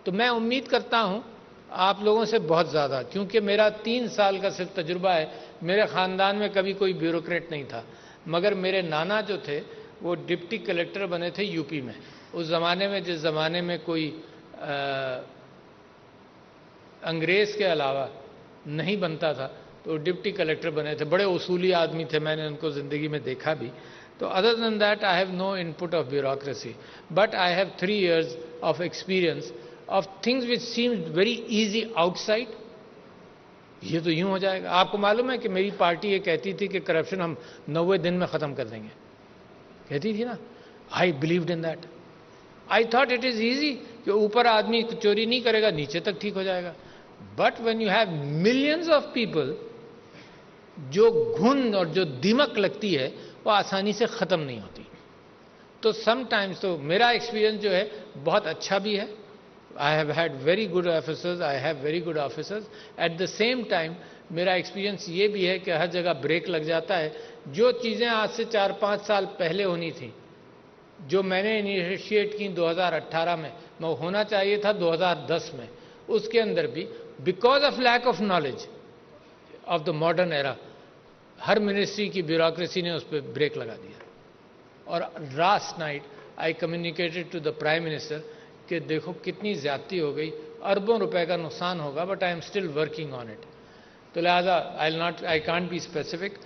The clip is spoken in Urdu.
تو میں امید کرتا ہوں آپ لوگوں سے بہت زیادہ، کیونکہ میرا 3 سال کا صرف تجربہ ہے. میرے خاندان میں کبھی کوئی بیوروکریٹ نہیں تھا، مگر میرے نانا جو تھے وہ ڈپٹی کلیکٹر بنے تھے یو پی میں. اس زمانے میں، جس زمانے میں کوئی انگریز کے علاوہ نہیں بنتا تھا، تو ڈپٹی کلیکٹر بنے تھے. بڑے اصولی آدمی تھے، میں نے ان کو زندگی میں دیکھا بھی. تو other than that I have no input of bureaucracy, but I have 3 years of experience of things which seemed very easy outside. یہ تو یوں ہو جائے گا. آپ کو معلوم ہے کہ میری پارٹی یہ کہتی تھی کہ کرپشن ہم 90 دن میں ختم کر دیں گے، کہتی تھی نا. I believed in that. I thought it is easy کہ اوپر آدمی چوری نہیں کرے گا، نیچے تک ٹھیک ہو جائے گا. But when you have millions of people, جو گھن اور جو دیمک لگتی ہے وہ آسانی سے ختم نہیں ہوتی. تو سم ٹائمز تو میرا ایکسپیرئنس جو ہے بہت اچھا بھی ہے. I have had very good officers, I have very good officers. At the same time میرا ایکسپیرئنس یہ بھی ہے کہ ہر جگہ بریک لگ جاتا ہے. جو چیزیں آج سے 4-5 سال پہلے ہونی تھیں، جو میں نے انیشیٹ کی 2018 میں، وہ ہونا چاہیے تھا 2010 میں. اس کے اندر بھی because of lack of knowledge of the modern era, ہر منسٹری کی بیوروکریسی نے اس پہ بریک لگا دیا. اور last night I communicated to the prime minister کہ دیکھو کتنی زیادتی ہو گئی، اربوں روپے کا نقصان ہوگا، but I am still working on it. تو لہٰذا آئی کانٹ بی اسپیسیفک.